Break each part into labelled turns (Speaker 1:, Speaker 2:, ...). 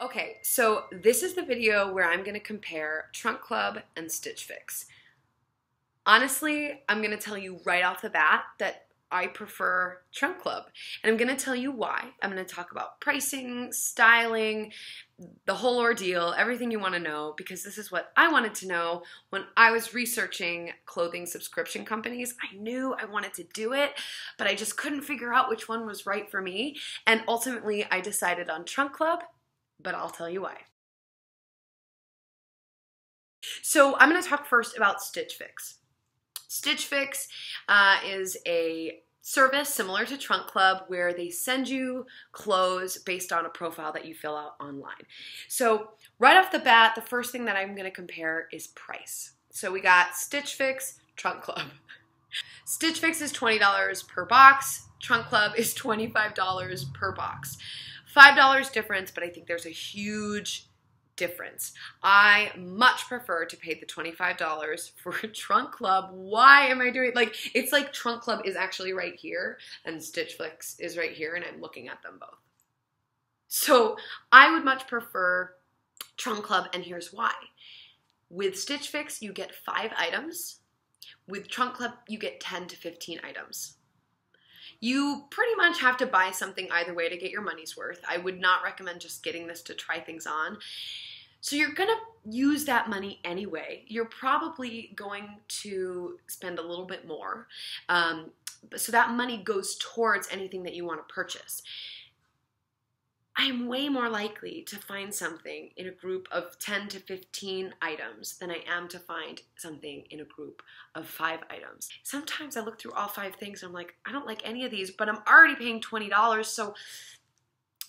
Speaker 1: Okay, so this is the video where I'm going to compare Trunk Club and Stitch Fix. Honestly, I'm going to tell you right off the bat that I prefer Trunk Club, and I'm going to tell you why. I'm going to talk about pricing, styling, the whole ordeal, everything you want to know, because this is what I wanted to know when I was researching clothing subscription companies. I knew I wanted to do it, but I just couldn't figure out which one was right for me, and ultimately I decided on Trunk Club, but I'll tell you why. So I'm going to talk first about Stitch Fix. Stitch Fix is a service similar to Trunk Club where they send you clothes based on a profile that you fill out online. So right off the bat, the first thing that I'm going to compare is price. So we got Stitch Fix, Trunk Club. Stitch Fix is $20 per box. Trunk Club is $25 per box. $5 difference, but I think there's a huge difference. I much prefer to pay the $25 for Trunk Club. Why am I doing it's like Trunk Club is actually right here and Stitch Fix is right here and I'm looking at them both. So I would much prefer Trunk Club, and here's why. With Stitch Fix you get 5 items. With Trunk Club you get 10 to 15 items. You pretty much have to buy something either way to get your money's worth. I would not recommend just getting this to try things on. So you're gonna use that money anyway. You're probably going to spend a little bit more. So that money goes towards anything that you want to purchase. I am way more likely to find something in a group of 10 to 15 items than I am to find something in a group of 5 items. Sometimes I look through all 5 things and I'm like, I don't like any of these, but I'm already paying $20, so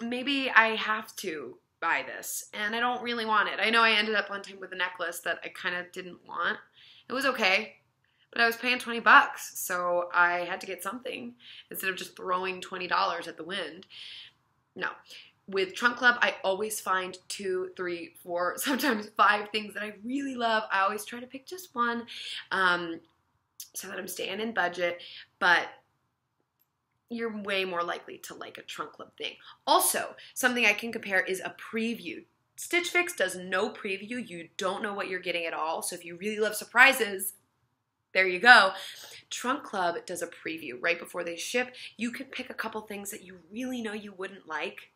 Speaker 1: maybe I have to buy this, and I don't really want it. I know I ended up one time with a necklace that I kind of didn't want. It was okay, but I was paying 20 bucks, so I had to get something instead of just throwing $20 at the wind. No. With Trunk Club, I always find 2, 3, 4, sometimes 5 things that I really love. I always try to pick just one so that I'm staying in budget, but you're way more likely to like a Trunk Club thing. Also, something I can compare is a preview. Stitch Fix does no preview. You don't know what you're getting at all, so if you really love surprises, there you go. Trunk Club does a preview right before they ship. You can pick a couple things that you really know you wouldn't like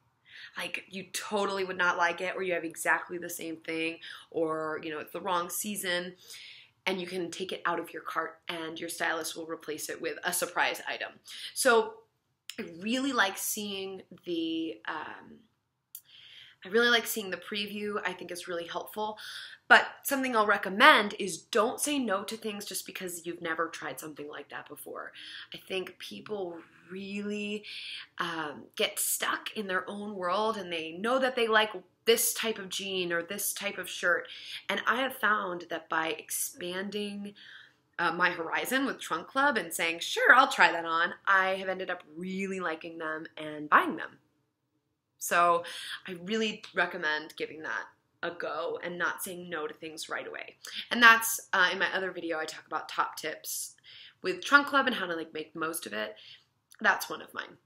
Speaker 1: you totally would not like it, or you have exactly the same thing, or it's the wrong season, and you can take it out of your cart and your stylist will replace it with a surprise item. So I really like seeing the preview. I think it's really helpful. But something I'll recommend is don't say no to things just because you've never tried something like that before. I think people really get stuck in their own world and they know that they like this type of jean or this type of shirt. And I have found that by expanding my horizon with Trunk Club and saying, sure, I'll try that on, I have ended up really liking them and buying them. So I really recommend giving that a go and not saying no to things right away. And that's in my other video I talk about top tips with Trunk Club and how to make the most of it. That's one of mine.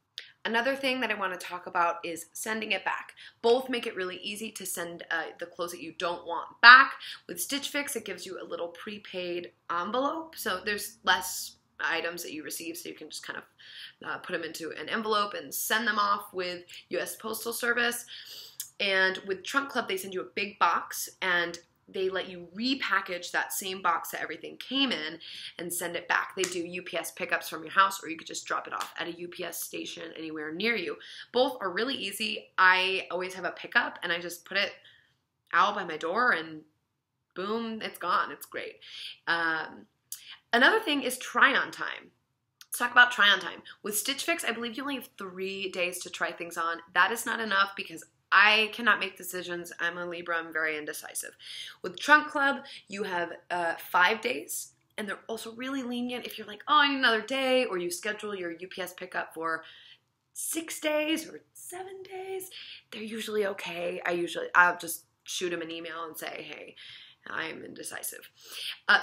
Speaker 1: Another thing that I want to talk about is sending it back. Both make it really easy to send the clothes that you don't want back. With Stitch Fix, it gives you a little prepaid envelope, so there's less items that you receive, so you can just kind of put them into an envelope and send them off with US Postal Service. And with Trunk Club, they send you a big box and they let you repackage that same box that everything came in and send it back. They do UPS pickups from your house, or you could just drop it off at a UPS station anywhere near you. Both are really easy. I always have a pickup and I just put it out by my door and boom, it's gone. It's great. Another thing is try-on time. Let's talk about try-on time. With Stitch Fix, I believe you only have 3 days to try things on. That is not enough because I cannot make decisions. I'm a Libra. I'm very indecisive. With Trunk Club, you have 5 days, and they're also really lenient. If you're like, oh, I need another day, or you schedule your UPS pickup for 6 days or 7 days, they're usually okay. I'll just shoot them an email and say, hey, I'm indecisive.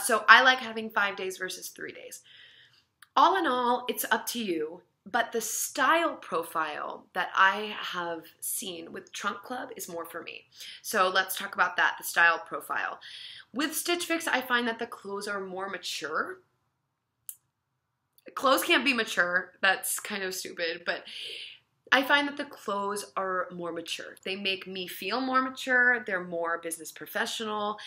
Speaker 1: So I like having 5 days versus 3 days. All in all, it's up to you. But the style profile that I have seen with Trunk Club is more for me. So let's talk about that, the style profile. With Stitch Fix, I find that the clothes are more mature. Clothes can't be mature. That's kind of stupid, but I find that the clothes are more mature. They make me feel more mature. They're more business professional.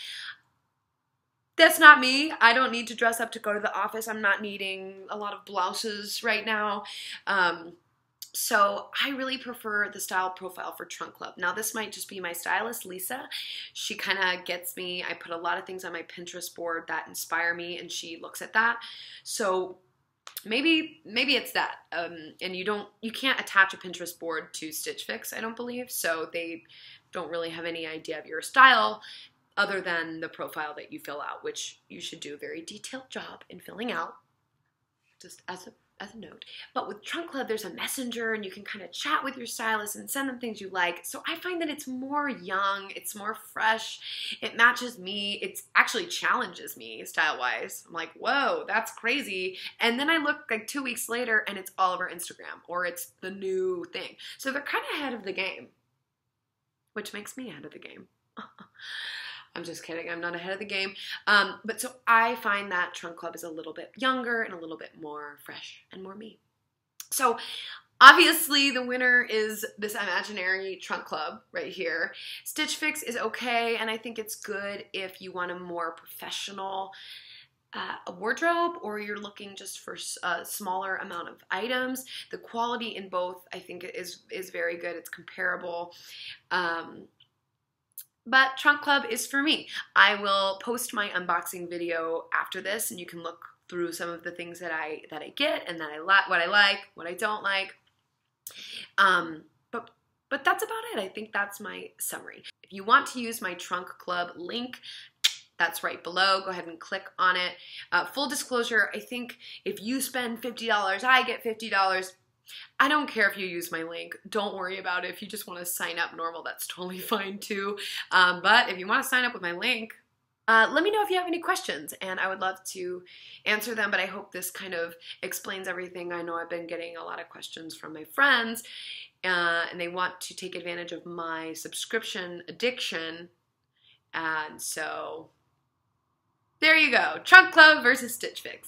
Speaker 1: That's not me. I don't need to dress up to go to the office. I'm not needing a lot of blouses right now. So I really prefer the style profile for Trunk Club. Now this might just be my stylist, Lisa. She kind of gets me. I put a lot of things on my Pinterest board that inspire me, and she looks at that. So maybe it's that. And you can't attach a Pinterest board to Stitch Fix, I don't believe. So they don't really have any idea of your style other than the profile that you fill out, which you should do a very detailed job in filling out, just as a note. But with Trunk Club, there's a messenger, and you can kind of chat with your stylist and send them things you like. So I find that it's more young, it's more fresh, it matches me, it actually challenges me style-wise. I'm like, whoa, that's crazy. And then I look like 2 weeks later, and it's all over Instagram, or it's the new thing. So they're kind of ahead of the game, which makes me ahead of the game. I'm just kidding. I'm not ahead of the game. But so I find that Trunk Club is a little bit younger and a little bit more fresh and more me. So obviously the winner is this imaginary Trunk Club right here. Stitch Fix is okay, and I think it's good if you want a more professional wardrobe, or you're looking just for a smaller amount of items. The quality in both, I think, is very good. It's comparable. But Trunk Club is for me. I will post my unboxing video after this, and you can look through some of the things that I get and that what I like, what I don't like. But that's about it. I think that's my summary. If you want to use my Trunk Club link, that's right below. Go ahead and click on it. Full disclosure, I think if you spend $50, I get $50. I don't care if you use my link. Don't worry about it. If you just want to sign up normal, that's totally fine too. But if you want to sign up with my link, let me know if you have any questions, and I would love to answer them, but I hope this kind of explains everything. I know I've been getting a lot of questions from my friends, and they want to take advantage of my subscription addiction, and so there you go. Trunk Club versus Stitch Fix.